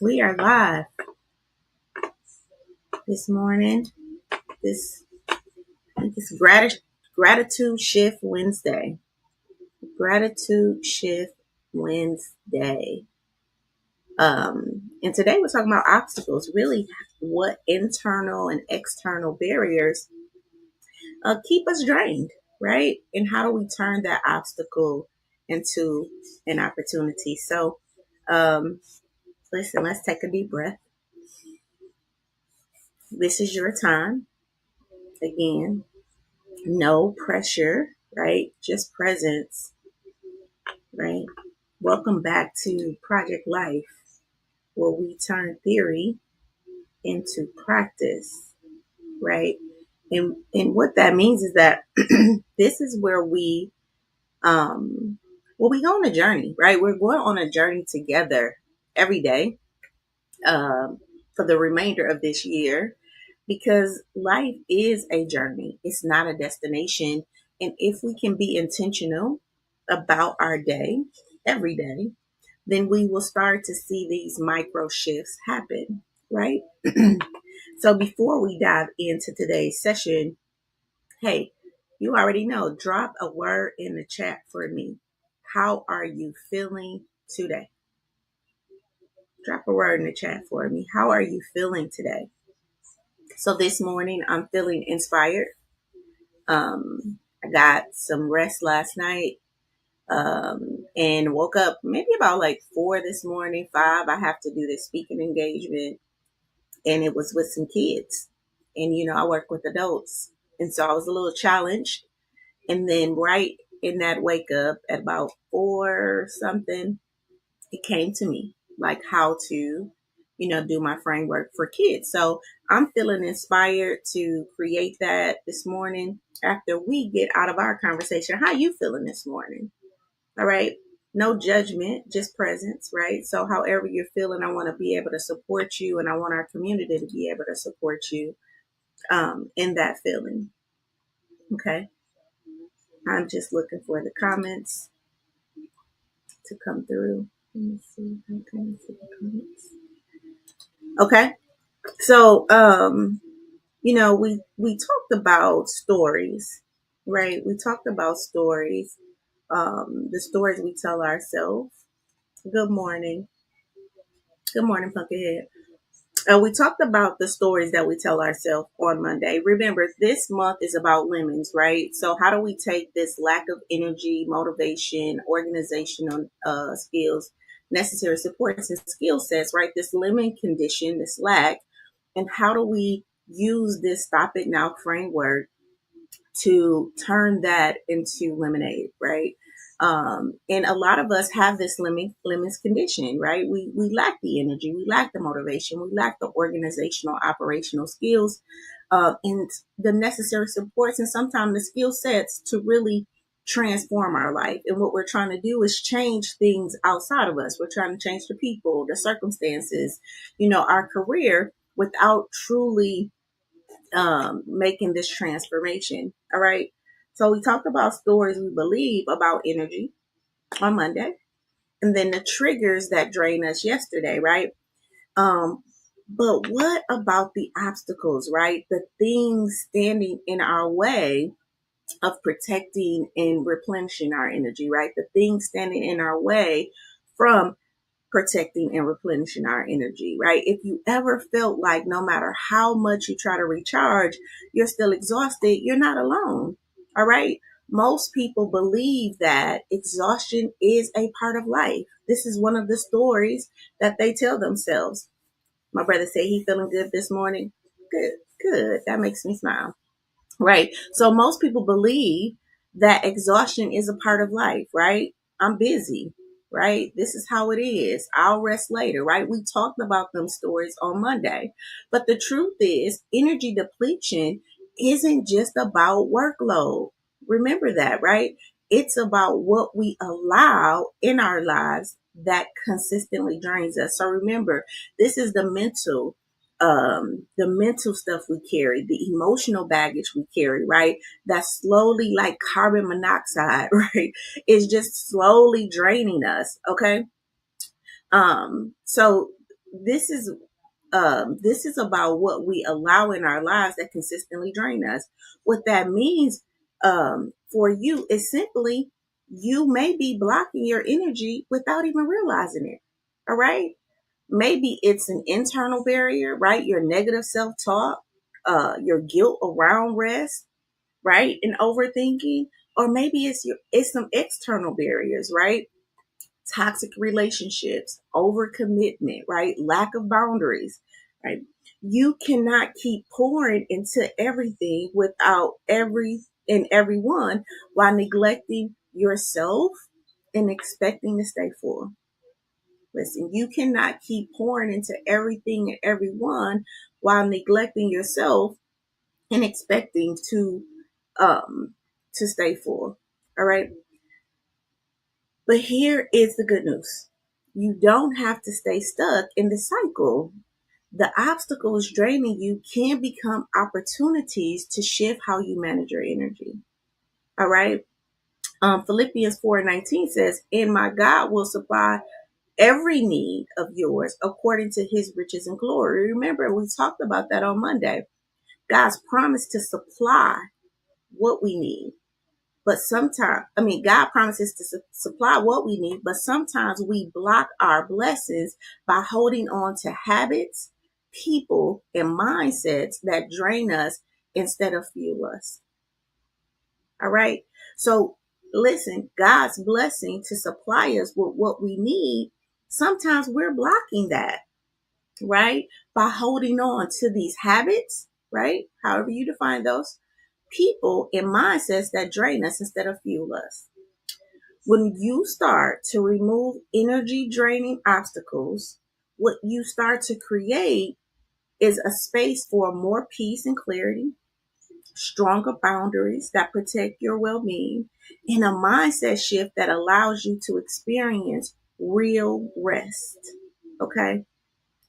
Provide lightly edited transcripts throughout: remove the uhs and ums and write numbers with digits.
We are live this morning. This gratitude shift Wednesday. Gratitude shift Wednesday. And today we're talking about obstacles. Really, what internal and external barriers keep us drained, right? And how do we turn that obstacle into an opportunity? So, listen. Let's take a deep breath. This is your time. Again, no pressure, right? Just presence, right? Welcome back to Project Life, where we turn theory into practice, right? And what that means is that this is where we go on a journey, right? We're going on a journey together every day for the remainder of this year, because life is a journey. It's not a destination. And if we can be intentional about our day, every day, then we will start to see these micro shifts happen, right? So before we dive into today's session, hey, you already know, drop a word in the chat for me. How are you feeling today? Drop a word in the chat for me. How are you feeling today? So this morning, I'm feeling inspired. I got some rest last night and woke up maybe about like 4 this morning, 5. I have to do this speaking engagement, and it was with some kids. And, I work with adults. And so I was a little challenged. And then right in that wake up at about 4 something, it came to me like how to, do my framework for kids. So I'm feeling inspired to create that this morning after we get out of our conversation. How you feeling this morning? All right. No judgment, just presence, right? So however you're feeling, I want to be able to support you, and I want our community to be able to support you in that feeling. Okay. I'm just looking for the comments to come through. Let me see. See the comments. Okay. So, we talked about stories, right? We talked about stories, the stories we tell ourselves. Good morning. Good morning, Pumpkinhead. We talked about the stories that we tell ourselves on Monday. Remember, this month is about lemons, right? So how do we take this lack of energy, motivation, organizational skills, necessary supports and skill sets, right? This lemon condition, this lack, and how do we use this stop it now framework to turn that into lemonade, right? And a lot of us have this lemons condition, right? We lack the energy, we lack the motivation, we lack the organizational, operational skills, and the necessary supports, and sometimes the skill sets to really transform our life. And what we're trying to do is change things outside of us. We're trying to change the people, the circumstances, our career, without truly making this transformation. All right. So we talked about stories we believe about energy on Monday, and then the triggers that drain us yesterday, right? Um, but what about the obstacles, right? The things standing in our way of protecting and replenishing our energy, right? The things standing in our way from protecting and replenishing our energy, right? If you ever felt like no matter how much you try to recharge, you're still exhausted, you're not alone. All right. Most people believe that exhaustion is a part of life. This is one of the stories that they tell themselves. My brother said he feeling good this morning. Good, good. That makes me smile. Right. So most people believe that exhaustion is a part of life, right? I'm busy, right? This is how it is. I'll rest later, right? We talked about them stories on Monday. But the truth is, energy depletion isn't just about workload. Remember that, right? It's about what we allow in our lives that consistently drains us. So remember, this is the mental stuff we carry, the emotional baggage we carry, right? That's slowly like carbon monoxide, right? It's just slowly draining us. Okay. So this is about what we allow in our lives that consistently drain us. What that means for you is simply you may be blocking your energy without even realizing it. All right. Maybe it's an internal barrier, right? Your negative self-talk, your guilt around rest, right? And overthinking. Or maybe it's some external barriers, right? Toxic relationships, overcommitment, right? Lack of boundaries, right? You cannot keep pouring into everything without everyone while neglecting yourself and expecting to stay full. Listen, you cannot keep pouring into everything and everyone while neglecting yourself and expecting to stay full. All right. But here is the good news. You don't have to stay stuck in the cycle. The obstacles draining you can become opportunities to shift how you manage your energy. All right. Philippians 4:19 says, and my God will supply every need of yours according to his riches and glory. Remember, we talked about that on Monday. God's promise to supply what we need. But sometimes, God promises to supply what we need, but sometimes we block our blessings by holding on to habits, people, and mindsets that drain us instead of fuel us. All right. So listen, God's blessing to supply us with what we need, sometimes we're blocking that, right? By holding on to these habits, right? However you define those, people and mindsets that drain us instead of fuel us. When you start to remove energy draining obstacles, what you start to create is a space for more peace and clarity, stronger boundaries that protect your well-being, and a mindset shift that allows you to experience real rest. Okay?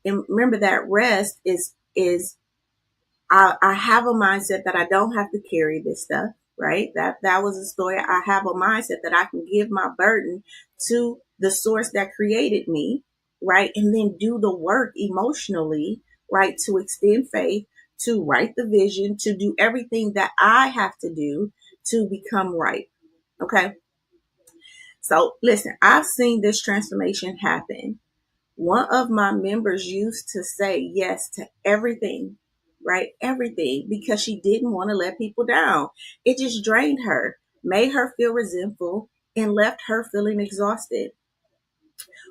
And remember that rest is I have a mindset that I don't have to carry this stuff, right? That was a story. I have a mindset that I can give my burden to the source that created me, right? And then do the work emotionally, right? To extend faith, to write the vision, to do everything that I have to do to become right. Okay. So listen, I've seen this transformation happen. One of my members used to say yes to everything, right? Everything, because she didn't want to let people down. It just drained her, made her feel resentful, and left her feeling exhausted.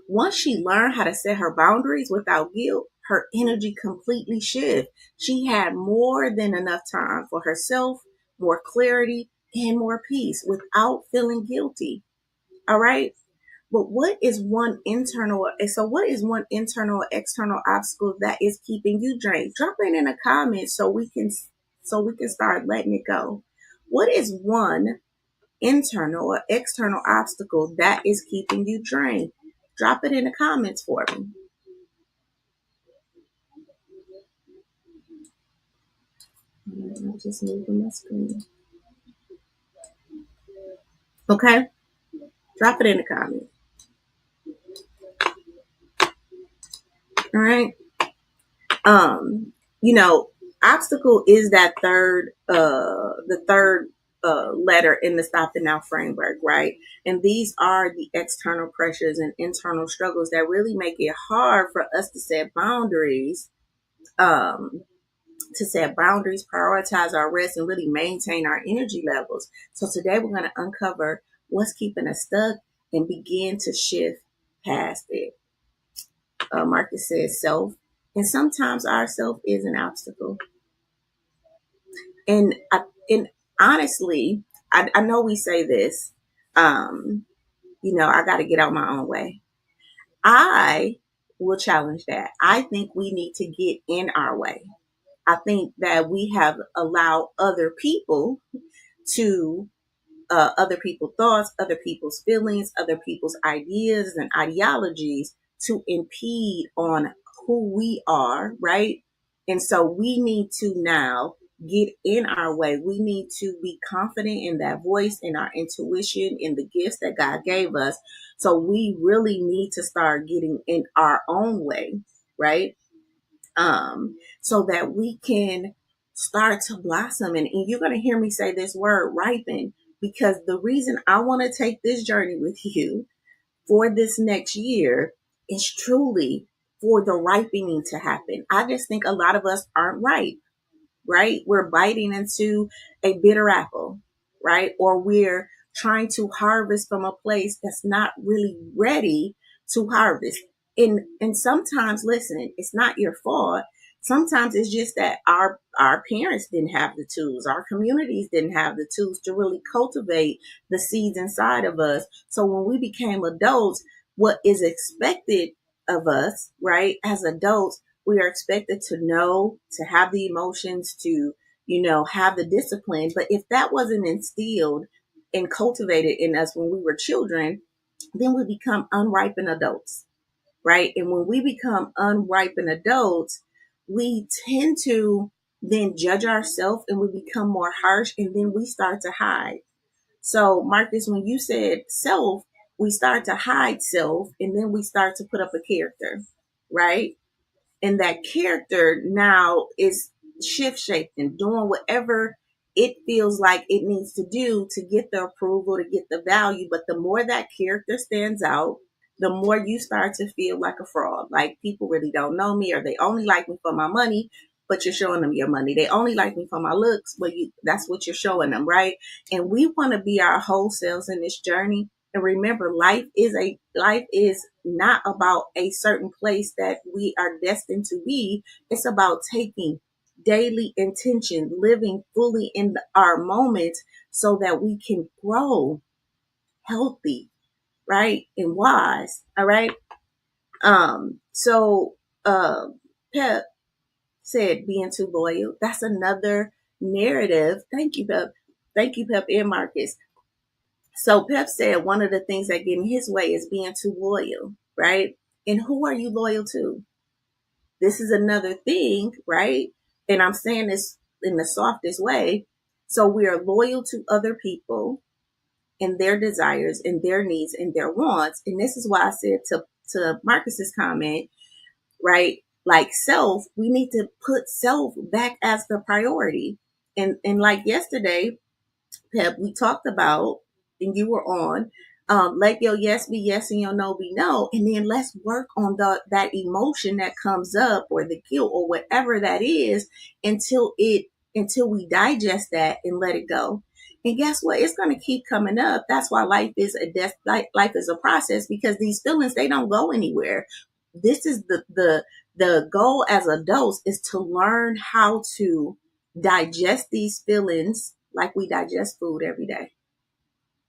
Once she learned how to set her boundaries without guilt, her energy completely shifted. She had more than enough time for herself, more clarity, and more peace without feeling guilty. All right. But what is one internal or external obstacle that is keeping you drained? Drop it in the comments so we can start letting it go. What is one internal or external obstacle that is keeping you drained? Drop it in the comments for me. I'm just moving my screen. Okay? Drop it in the comments. All right. um Obstacle is that third letter in the stop the now framework, right? And these are the external pressures and internal struggles that really make it hard for us um to set boundaries, prioritize our rest, and really maintain our energy levels. So today we're going to uncover what's keeping us stuck and begin to shift past it. Marcus says self, and sometimes our self is an obstacle. And honestly, I know we say this, I got to get out my own way. I will challenge that. I think we need to get in our way. I think that we have allowed to other people's thoughts, other people's feelings, other people's ideas and ideologies to impede on who we are, right? And so we need to now get in our way. We need to be confident in that voice, in our intuition, in the gifts that God gave us. So we really need to start getting in our own way, right? So that we can start to blossom. And you're going to hear me say this word, ripen, because the reason I want to take this journey with you for this next year is truly for the ripening to happen. I just think a lot of us aren't ripe, right? We're biting into a bitter apple, right? Or we're trying to harvest from a place that's not really ready to harvest. And sometimes, listen, it's not your fault. Sometimes it's just that our parents didn't have the tools, our communities didn't have the tools to really cultivate the seeds inside of us. So when we became adults, what is expected of us, right, as adults, we are expected to know, to have the emotions, to, have the discipline. But if that wasn't instilled and cultivated in us when we were children, then we become unripened adults, right? And when we become unripened adults, we tend to then judge ourselves and we become more harsh, and then we start to hide. So, Marcus, when you said self, we start to hide self and then we start to put up a character, right? And that character now is shift shaping, doing whatever it feels like it needs to do to get the approval, to get the value. But the more that character stands out, the more you start to feel like a fraud. Like people really don't know me, or they only like me for my money, but you're showing them your money. They only like me for my looks, but that's what you're showing them, right? And we want to be our whole selves in this journey. And remember, life is not about a certain place that we are destined to be. It's about taking daily intention, living fully in our moment so that we can grow healthy, right? And wise. All right. So Pep said being too loyal. That's another narrative. Thank you, Pep. Thank you, Pep and Marcus. So Pep said one of the things that get in his way is being too loyal, right? And who are you loyal to? This is another thing, right? And I'm saying this in the softest way. So we are loyal to other people and their desires and their needs and their wants. And this is why I said to Marcus's comment, right? Like self, we need to put self back as the priority. And like yesterday, Pep, we talked about, and you were on, let your yes be yes and your no be no. And then let's work on that emotion that comes up, or the guilt, or whatever that is, until we digest that and let it go. And guess what? It's going to keep coming up. That's why life is life is a process, because these feelings, they don't go anywhere. This is the goal as adults, is to learn how to digest these feelings like we digest food every day.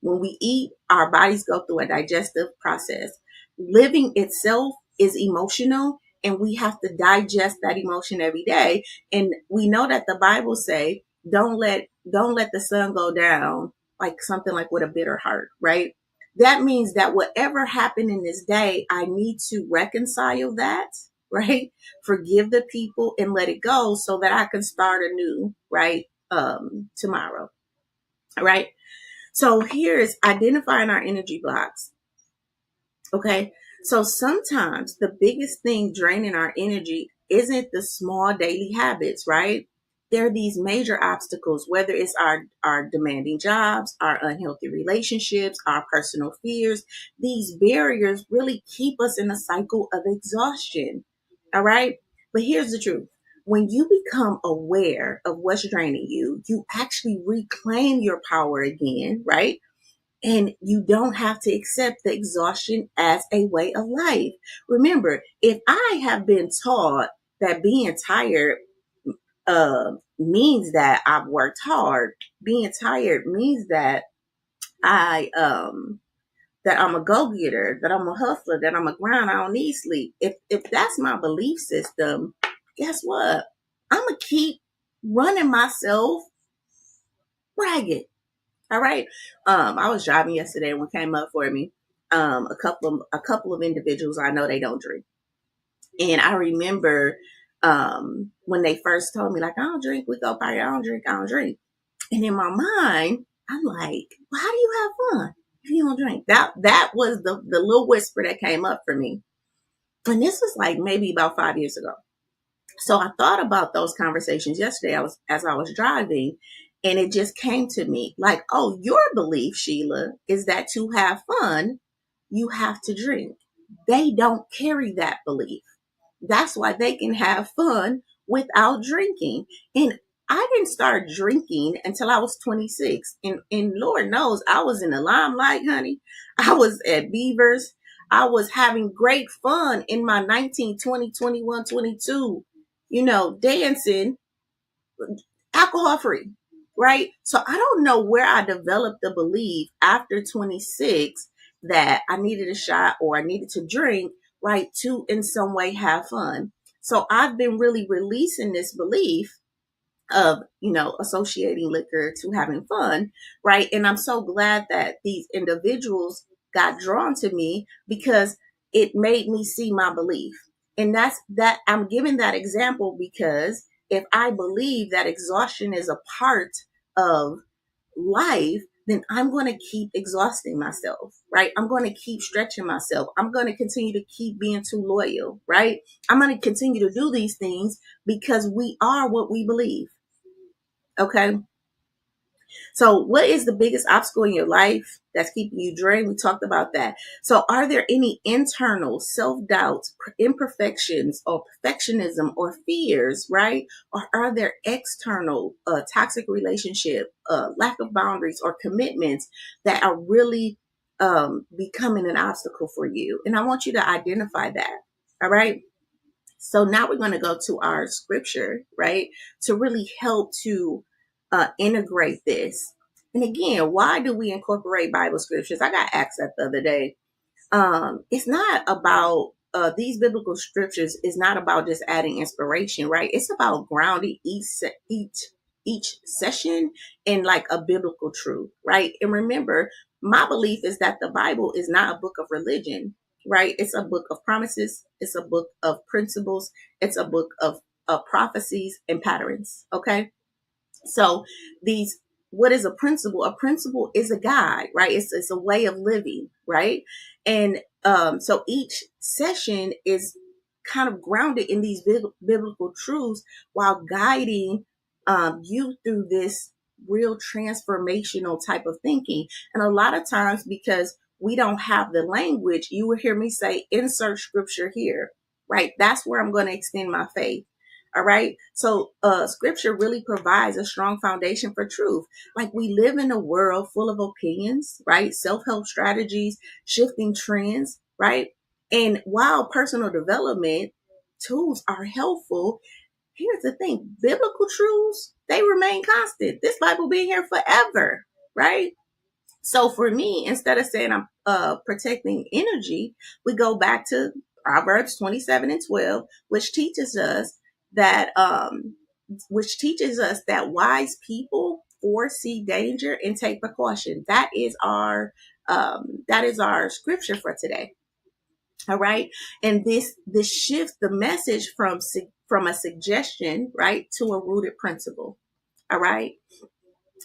When we eat, our bodies go through a digestive process. Living itself is emotional, and we have to digest that emotion every day. And we know that the Bible say, don't let the sun go down, like something like with a bitter heart, right? That means that whatever happened in this day, I need to reconcile that, right? Forgive the people and let it go so that I can start anew, right? Tomorrow, right? So here's identifying our energy blocks. Okay. So sometimes the biggest thing draining our energy isn't the small daily habits, right? There are these major obstacles, whether it's our demanding jobs, our unhealthy relationships, our personal fears. These barriers really keep us in a cycle of exhaustion. All right. But here's the truth. When you become aware of what's draining you, you actually reclaim your power again, right? And you don't have to accept the exhaustion as a way of life. Remember, if I have been taught that being tired means that I've worked hard, being tired means that I'm a go-getter, that I'm a hustler, that I'm a grind, I don't need sleep. If that's my belief system, guess what? I'm gonna keep running myself ragged. All right. I was driving yesterday and one came up for me. A couple of individuals, I know they don't drink. And I remember when they first told me, like, I don't drink, we go party, I don't drink, I don't drink. And in my mind, I'm like, well, how do you have fun if you don't drink? That was the little whisper that came up for me. And this was like maybe about 5 years ago. So I thought about those conversations yesterday. As I was driving, and it just came to me like, oh, your belief, Sheila, is that to have fun, you have to drink. They don't carry that belief. That's why they can have fun without drinking. And I didn't start drinking until I was 26. And Lord knows I was in the limelight, honey. I was at Beavers. I was having great fun in my 19, 20, 21, 22, dancing alcohol free, right? So I don't know where I developed the belief after 26 that I needed a shot or I needed to drink, right, to in some way have fun. So I've been really releasing this belief of, associating liquor to having fun, right? And I'm so glad that these individuals got drawn to me because it made me see my belief. And that I'm giving that example because if I believe that exhaustion is a part of life, then I'm going to keep exhausting myself, right? I'm going to keep stretching myself. I'm going to continue to keep being too loyal, right? I'm going to continue to do these things because we are what we believe. Okay. So what is the biggest obstacle in your life that's keeping you drained? We talked about that. So are there any internal self-doubts, imperfections, or perfectionism or fears, right? Or are there external toxic relationship, lack of boundaries or commitments that are really becoming an obstacle for you? And I want you to identify that. All right. So now we're going to go to our scripture, right, to really help to integrate this. And again, why do we incorporate Bible scriptures? I got asked that the other day. It's not about these biblical scriptures is not about just adding inspiration, right? It's about grounding each session in like a biblical truth, right? And remember, my belief is that the Bible is not a book of religion, right? It's a book of promises. It's a book of principles. It's a book of prophecies and patterns. Okay. So these, what is a principle? A principle is a guide, right? It's a way of living, right? And so each session is kind of grounded in these biblical truths while guiding you through this real transformational type of thinking. And a lot of times, because we don't have the language, you will hear me say, insert scripture here, right? That's where I'm going to extend my faith. All right. So scripture really provides a strong foundation for truth. Like we live in a world full of opinions, right? Self-help strategies, shifting trends, right? And while personal development tools are helpful, here's the thing, biblical truths, they remain constant. This Bible being here forever, right? So for me, instead of saying I'm protecting energy, we go back to Proverbs 27:12, which teaches us that wise people foresee danger and take precaution. That is our scripture for today. All right, and this shifts the message from a suggestion, right, to a rooted principle. All right.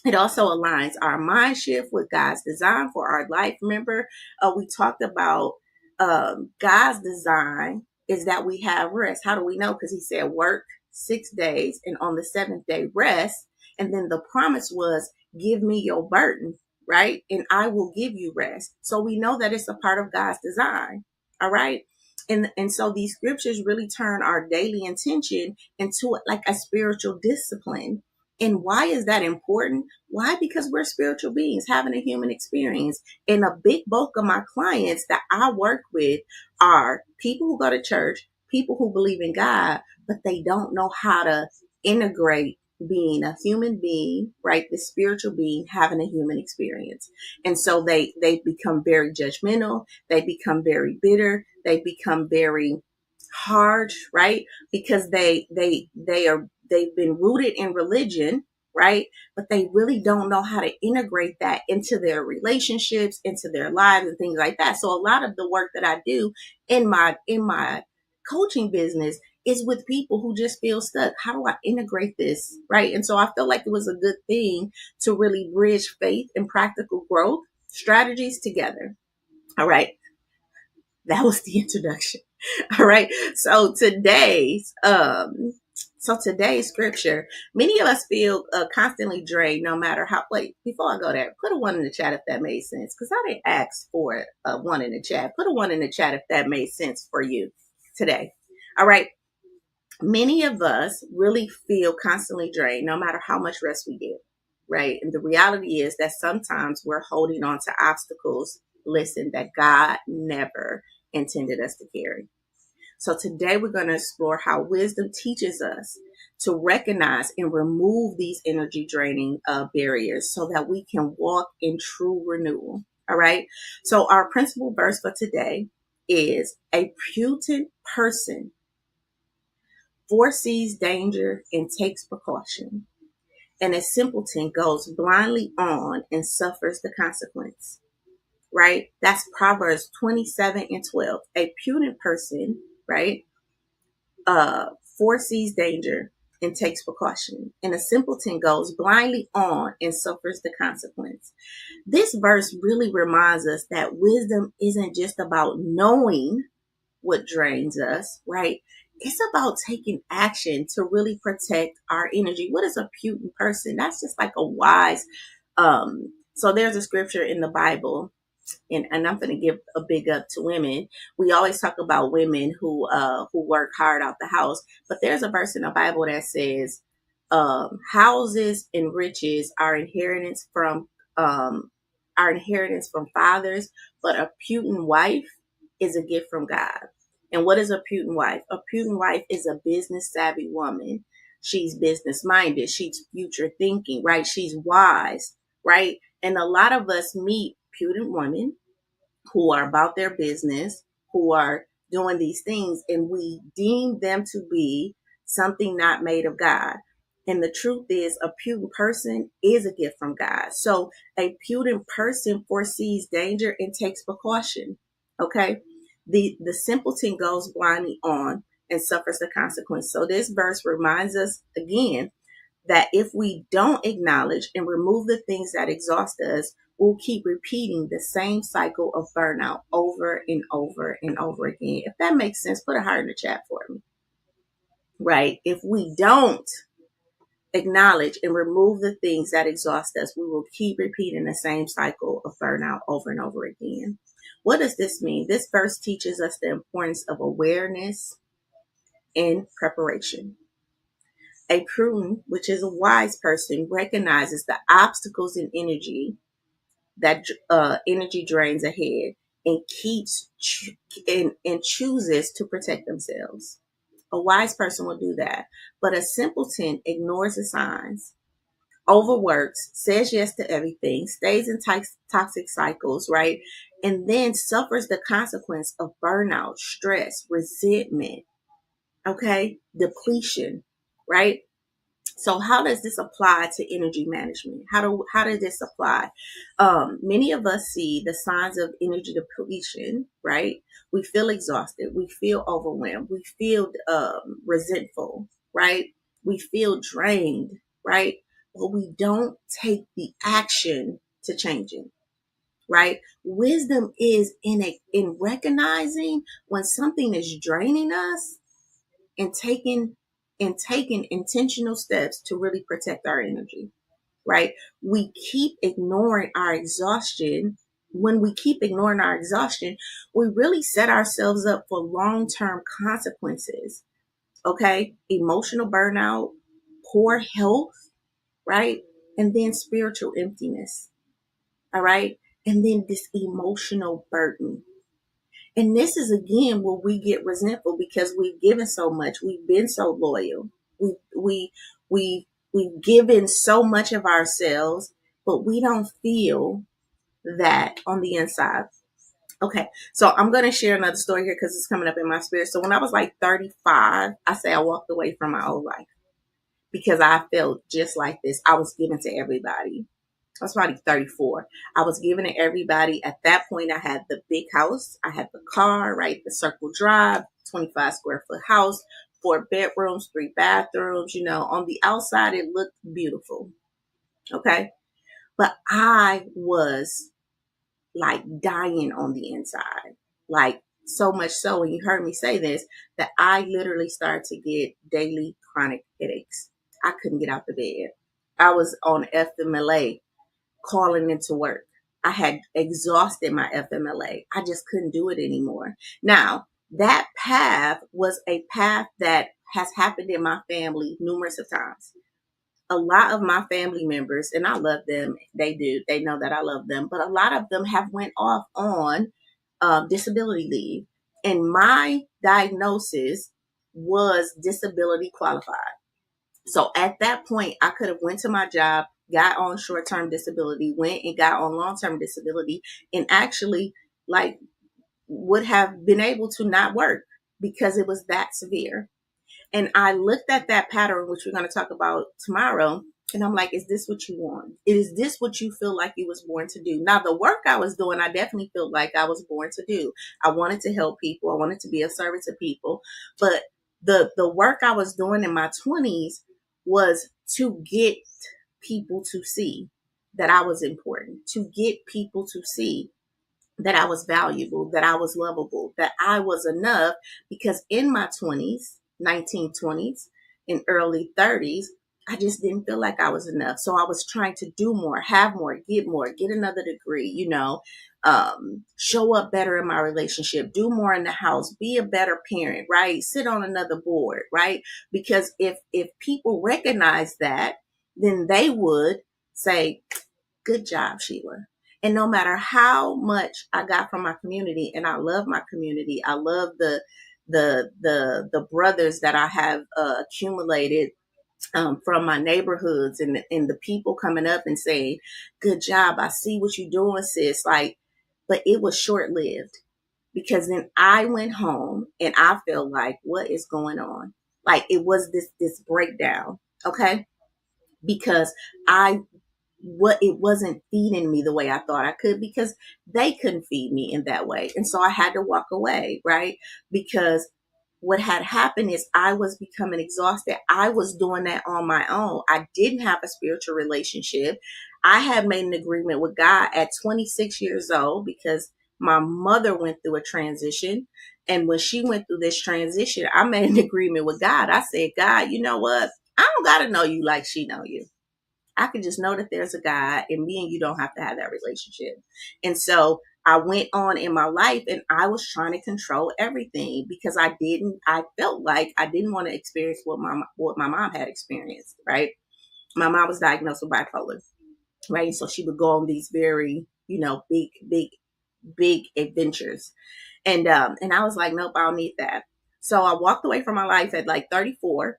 It also aligns our mind shift with God's design for our life. Remember, we talked about God's design is that we have rest. How do we know? Because he said work 6 days and on the seventh day rest. And then the promise was, give me your burden, right? And I will give you rest. So we know that it's a part of God's design. All right. And so these scriptures really turn our daily intention into like a spiritual discipline. And why is that important? Why? Because we're spiritual beings having a human experience. And a big bulk of my clients that I work with are people who go to church, people who believe in God, but they don't know how to integrate being a human being, right? The spiritual being having a human experience. And so they become very judgmental. They become very bitter. They become very hard, right? Because they've been rooted in religion, right? But they really don't know how to integrate that into their relationships, into their lives and things like that. So a lot of the work that I do in my coaching business is with people who just feel stuck. How do I integrate this? Right. And so I felt like it was a good thing to really bridge faith and practical growth strategies together. All right. That was the introduction. All right. So today's scripture, many of us feel constantly drained no matter how. Wait, before I go there, put a one in the chat if that made sense. Because I didn't ask for a one in the chat. Put a one in the chat if that made sense for you today. All right. Many of us really feel constantly drained no matter how much rest we get. Right. And the reality is that sometimes we're holding on to obstacles, listen, that God never intended us to carry. So today we're going to explore how wisdom teaches us to recognize and remove these energy draining barriers so that we can walk in true renewal. All right. So our principal verse for today is: a prudent person foresees danger and takes precaution, and a simpleton goes blindly on and suffers the consequence. Right. That's Proverbs 27:12. A prudent person, right, foresees danger and takes precaution, and a simpleton goes blindly on and suffers the consequence. This verse really reminds us that wisdom isn't just about knowing what drains us, right? It's about taking action to really protect our energy. What is a prudent person? That's just like a wise. So there's a scripture in the Bible, and I'm going to give a big up to women. We always talk about women who work hard out the house, but there's a verse in the Bible that says, houses and riches are inheritance from fathers, but a prudent wife is a gift from God. And what is a prudent wife? A prudent wife is a business savvy woman. She's business minded. She's future thinking, right? She's wise, right? And a lot of us meet prudent women who are about their business, who are doing these things, and we deem them to be something not made of God. And the truth is, a prudent person is a gift from God. So a prudent person foresees danger and takes precaution. Okay. The simpleton goes blindly on and suffers the consequence. So this verse reminds us again that if we don't acknowledge and remove the things that exhaust us, we'll keep repeating the same cycle of burnout over and over and over again. If that makes sense, put a heart in the chat for me. Right? If we don't acknowledge and remove the things that exhaust us, we will keep repeating the same cycle of burnout over and over again. What does this mean? This verse teaches us the importance of awareness and preparation. A prudent, which is a wise person, recognizes the obstacles and that energy drains ahead and and chooses to protect themselves. A wise person will do that, but a simpleton ignores the signs, overworks, says yes to everything, stays in toxic cycles, right? And then suffers the consequence of burnout, stress, resentment, okay, depletion, right? So how does this apply to energy management? How does this apply? Many of us see the signs of energy depletion, right? We feel exhausted. We feel overwhelmed. We feel resentful, right? We feel drained, right? But we don't take the action to change it, right? Wisdom is in recognizing when something is draining us and taking intentional steps to really protect our energy, right? We keep ignoring our exhaustion. When we keep ignoring our exhaustion, we really set ourselves up for long-term consequences. Okay? Emotional burnout, poor health, right? And then spiritual emptiness. All right? And then this emotional burden. And this is again where we get resentful because we've given so much. We've been so loyal. We we we we've given so much of ourselves, but we don't feel that on the inside. Okay, so I'm gonna share another story here because it's coming up in my spirit. So when I was like 35, I say I walked away from my old life because I felt just like this. I was given to everybody. I was probably 34. I was giving to everybody. At that point, I had the big house. I had the car, right? The circle drive, 25 square foot house, 4 bedrooms, 3 bathrooms. On the outside, it looked beautiful. Okay. But I was like dying on the inside, like So much so, and you heard me say this, that I literally started to get daily chronic headaches. I couldn't get out the bed. I was on FMLA calling into work. I had exhausted my FMLA. I just couldn't do it anymore. Now, that path was a path that has happened in my family numerous of times. A lot of my family members, and I love them, they do, they know that I love them, but a lot of them have went off on disability leave. And my diagnosis was disability qualified. So at that point, I could have went to my job, got on short-term disability, went and got on long-term disability, and actually like would have been able to not work because it was that severe. And I looked at that pattern, which we're going to talk about tomorrow. And I'm like, is this what you want? Is this what you feel like you was born to do? Now, the work I was doing, I definitely felt like I was born to do. I wanted to help people. I wanted to be of service to people. But the work I was doing in my 20s was to get people to see that I was important, to get people to see that I was valuable, that I was lovable, that I was enough, because in my 20s, 1920s, and early 30s, I just didn't feel like I was enough. So I was trying to do more, have more, get another degree, show up better in my relationship, do more in the house, be a better parent, right? Sit on another board, right? Because if people recognize that, then they would say, good job, Sheila. And no matter how much I got from my community, and I love my community, I love the brothers that I have accumulated from my neighborhoods, and the people coming up and saying, good job, I see what you're doing, sis. Like, but it was short lived, because then I went home and I felt like, what is going on? Like, it was this breakdown, okay? Because I what it wasn't feeding me the way I thought I could, because they couldn't feed me in that way. And so I had to walk away, right? Because what had happened is I was becoming exhausted. I was doing that on my own. I didn't have a spiritual relationship. I had made an agreement with God at 26 years old, because my mother went through a transition. And when she went through this transition, I made an agreement with God. I said, God, you know what? I don't got to know you like she know you. I can just know that there's a God, and me and you don't have to have that relationship. And so I went on in my life, and I was trying to control everything, because I felt like I didn't want to experience what my mom had experienced, right? My mom was diagnosed with bipolar, right? So she would go on these very, big adventures. And I was like, nope, I don't need that. So I walked away from my life at like 34.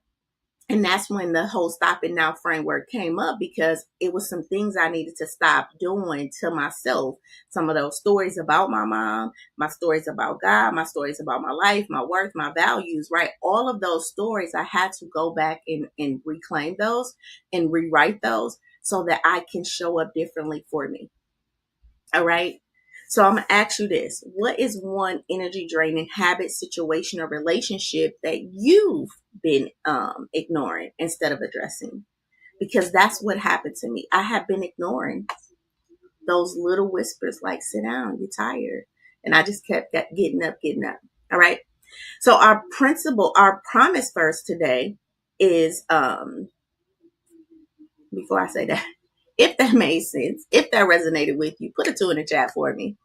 And that's when the whole stop it now framework came up, because it was some things I needed to stop doing to myself. Some of those stories about my mom, my stories about God, my stories about my life, my worth, my values, right? All of those stories, I had to go back and reclaim those and rewrite those so that I can show up differently for me. All right. So I'm going to ask you this. What is one energy draining habit, situation, or relationship that you've been ignoring instead of addressing? Because that's what happened to me. I have been ignoring those little whispers like, sit down, you're tired. And I just kept getting up, getting up. All right. So our promise verse today is, before I say that, if that made sense, if that resonated with you, put a 2 in the chat for me.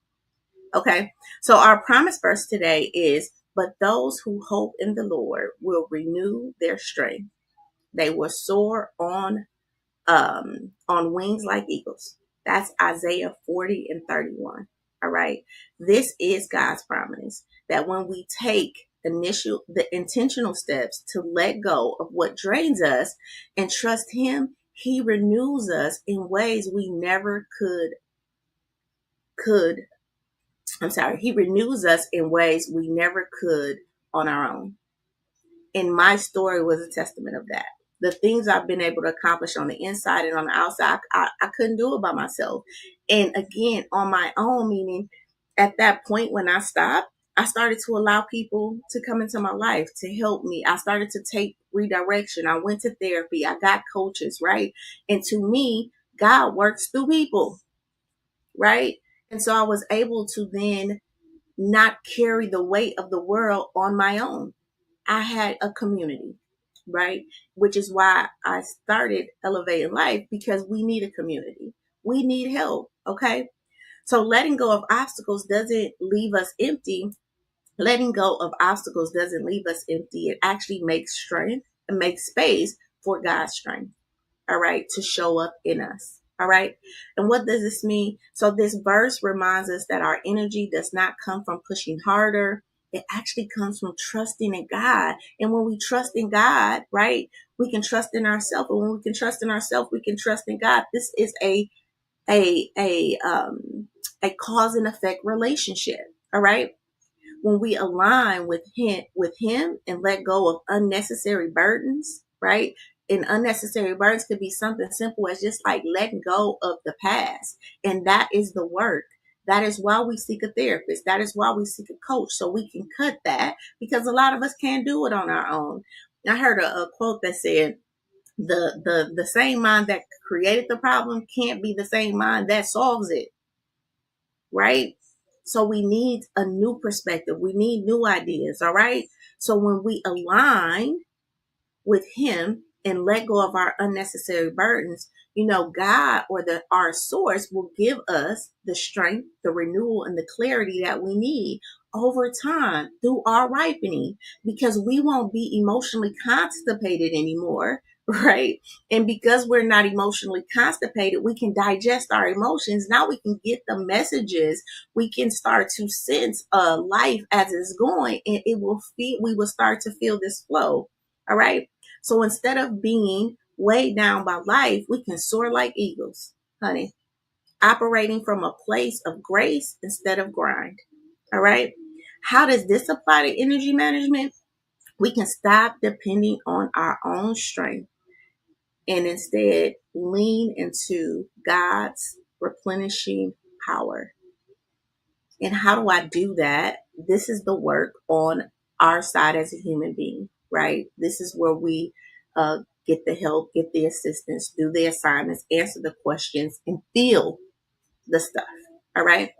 Okay, so our promise verse today is, but those who hope in the Lord will renew their strength. They will soar on wings like eagles. That's Isaiah 40 and 31. All right, this is God's promise that when we take the intentional steps to let go of what drains us and trust Him, He renews us in ways we never could He renews us in ways we never could on our own. And my story was a testament of that. The things I've been able to accomplish on the inside and on the outside, I couldn't do it by myself. And again, on my own, meaning at that point when I stopped, I started to allow people to come into my life to help me. I started to take redirection. I went to therapy. I got coaches, right? And to me, God works through people, right? And so I was able to then not carry the weight of the world on my own. I had a community, right? Which is why I started Elevating Life, because we need a community. We need help, okay? So letting go of obstacles doesn't leave us empty. Letting go of obstacles doesn't leave us empty. It actually makes strength and makes space for God's strength, all right, to show up in us. All right. And what does this mean? So this verse reminds us that our energy does not come from pushing harder. It actually comes from trusting in God. And when we trust in God, right, we can trust in ourselves. And when we can trust in ourselves, we can trust in God. This is a, a, um, a cause and effect relationship. All right. When we align with him and let go of unnecessary burdens, right? And unnecessary burdens could be something simple as just like letting go of the past. And that is the work. That is why we seek a therapist. That is why we seek a coach, so we can cut that, because a lot of us can't do it on our own. I heard a quote that said, the same mind that created the problem can't be the same mind that solves it, right? So we need a new perspective. We need new ideas. All right. So when we align with him and let go of our unnecessary burdens, God, or our source, will give us the strength, the renewal, and the clarity that we need over time through our ripening, because we won't be emotionally constipated anymore. Right. And because we're not emotionally constipated, we can digest our emotions. Now we can get the messages. We can start to sense life as it's going, and we will start to feel this flow. All right. So instead of being weighed down by life, we can soar like eagles, honey, operating from a place of grace instead of grind. All right. How does this apply to energy management? We can stop depending on our own strength and instead lean into God's replenishing power. And how do I do that? This is the work on our side as a human being, right? This is where we get the help, get the assistance, do the assignments, answer the questions, and feel the stuff. All right.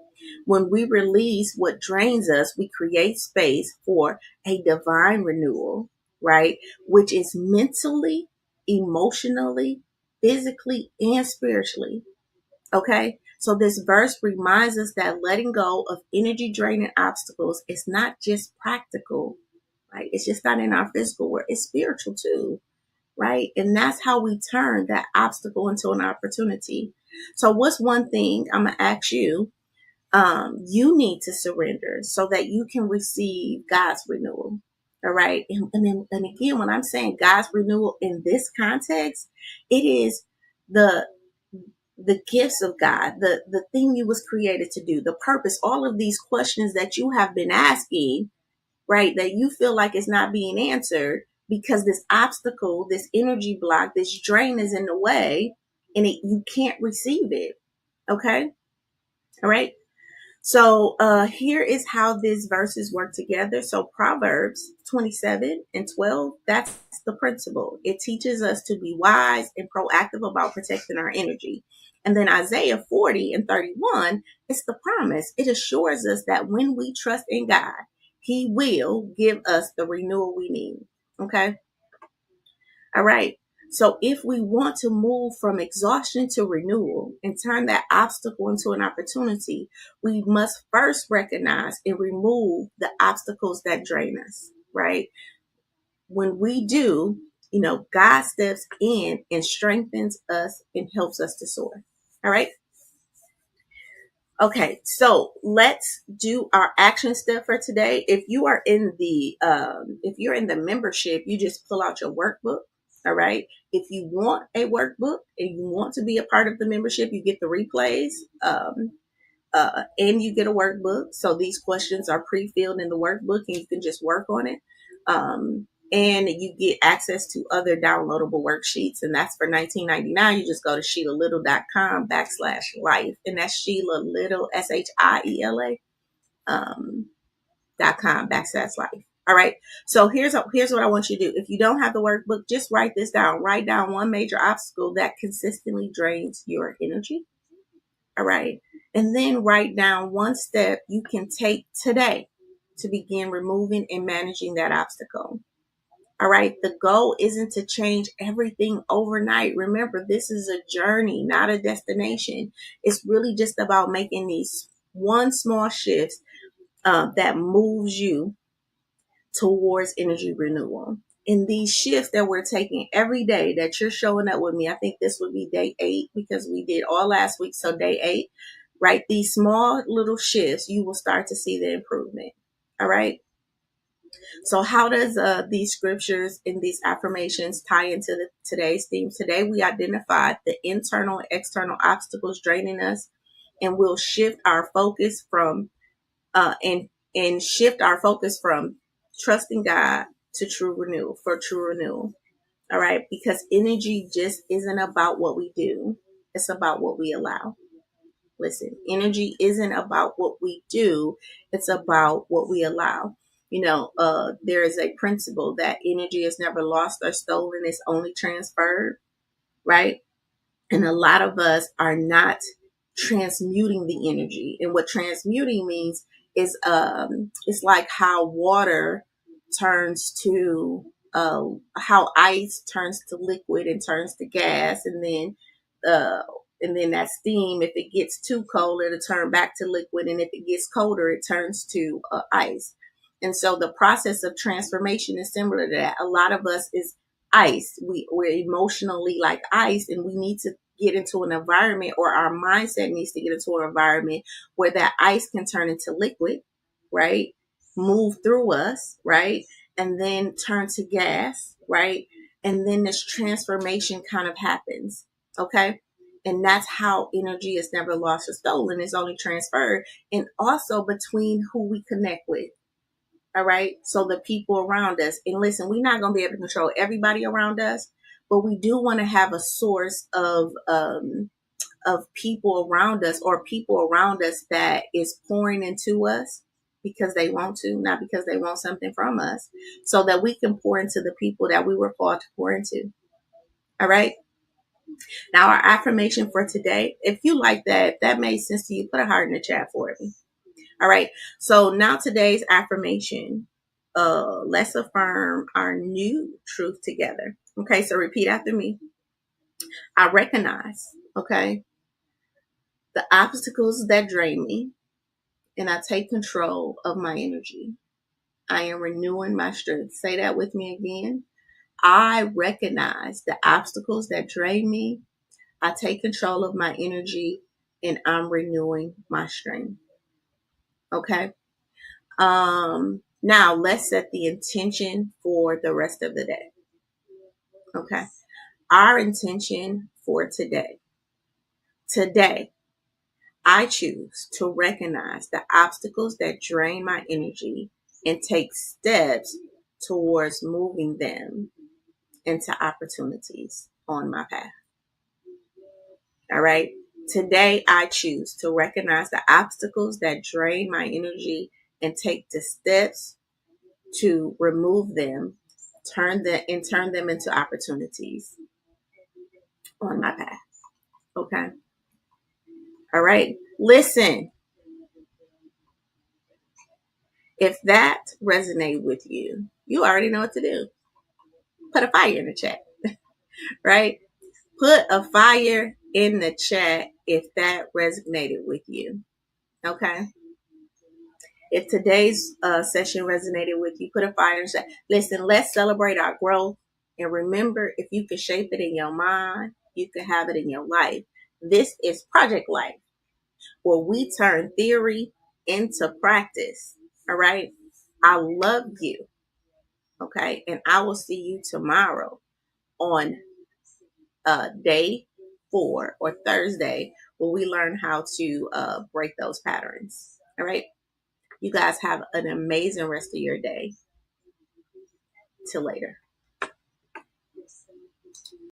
When we release what drains us, we create space for a divine renewal, right? Which is mentally, emotionally, physically, and spiritually. Okay. So this verse reminds us that letting go of energy draining obstacles is not just practical, right? It's just not in our physical world. It's spiritual too, right? And that's how we turn that obstacle into an opportunity. So what's one thing I'm going to ask you, you need to surrender so that you can receive God's renewal? All right. And again, when I'm saying God's renewal in this context, it is the gifts of God, the thing you was created to do, the purpose, all of these questions that you have been asking, right? That you feel like it's not being answered because this obstacle, this energy block, this drain is in the way, and you can't receive it. Okay. All right. So here is how these verses work together. So Proverbs 27:12, that's the principle. It teaches us to be wise and proactive about protecting our energy. And then Isaiah 40:31, it's the promise. It assures us that when we trust in God, he will give us the renewal we need. Okay. All right. So if we want to move from exhaustion to renewal and turn that obstacle into an opportunity, we must first recognize and remove the obstacles that drain us, right? When we do, God steps in and strengthens us and helps us to soar. All right. Okay, so let's do our action step for today. If you're in the membership, you just pull out your workbook. All right. If you want a workbook and you want to be a part of the membership, you get the replays, and you get a workbook. So these questions are pre-filled in the workbook, and you can just work on it. And you get access to other downloadable worksheets, and that's for $19.99. You just go to SheilaLittle.com/life, and that's Sheila Little, SHIELA, .com/life. All right. So here's what I want you to do. If you don't have the workbook, just write this down. Write down one major obstacle that consistently drains your energy. All right. And then write down one step you can take today to begin removing and managing that obstacle. All right. The goal isn't to change everything overnight. Remember, this is a journey, not a destination. It's really just about making these one small shift that moves you towards energy renewal. In these shifts that we're taking every day that you're showing up with me, I think this would be day 8 because we did all last week. So day 8, right? These small little shifts, you will start to see the improvement. All right. So how does these scriptures and these affirmations tie into today's theme? Today we identified the internal and external obstacles draining us, and we'll shift our focus from and shift our focus from trusting God to true renewal for true renewal. All right, because energy just isn't about what we do; it's about what we allow. Listen, energy isn't about what we do, it's about what we allow. There is a principle that energy is never lost or stolen, it's only transferred, right? And a lot of us are not transmuting the energy. And what transmuting means is it's like how water turns to how ice turns to liquid and turns to gas, uh and then that steam, if it gets too cold, it'll turn back to liquid, and if it gets colder, it turns to ice. And so the process of transformation is similar to that. A lot of us is ice. We're emotionally like ice, and we need to get into an environment, or our mindset needs to get into an environment where that ice can turn into liquid, right? Move through us, right? And then turn to gas, right? And then this transformation kind of happens, okay? And that's how energy is never lost or stolen. It's only transferred. And also between who we connect with. All right. So the people around us, and listen, we're not going to be able to control everybody around us, but we do want to have a source of people around us, or people around us that is pouring into us because they want to, not because they want something from us, so that we can pour into the people that we were called to pour into. All right. Now, our affirmation for today, if you like that, if that made sense to you, put a heart in the chat for me. All right. So now today's affirmation, let's affirm our new truth together. Okay. So repeat after me. I recognize, okay, the obstacles that drain me, and I take control of my energy. I am renewing my strength. Say that with me again. I recognize the obstacles that drain me. I take control of my energy, and I'm renewing my strength. Okay. Now let's set the intention for the rest of the day. Okay. Our intention for today. Today, I choose to recognize the obstacles that drain my energy and take steps towards moving them into opportunities on my path. All right. Today, I choose to recognize the obstacles that drain my energy and take the steps to remove them, turn them into opportunities on my path. Okay. All right. Listen, if that resonated with you, you already know what to do. Put a fire in the chat, right? Put a fire in the chat if that resonated with you. Okay. If today's session resonated with you, put a fire in the chat. Listen, let's celebrate our growth. And remember, if you can shape it in your mind, you can have it in your life. This is Project Life, where we turn theory into practice. All right. I love you. Okay. And I will see you tomorrow on day 4 or Thursday, where we learn how to break those patterns. All right. You guys have an amazing rest of your day. Till later.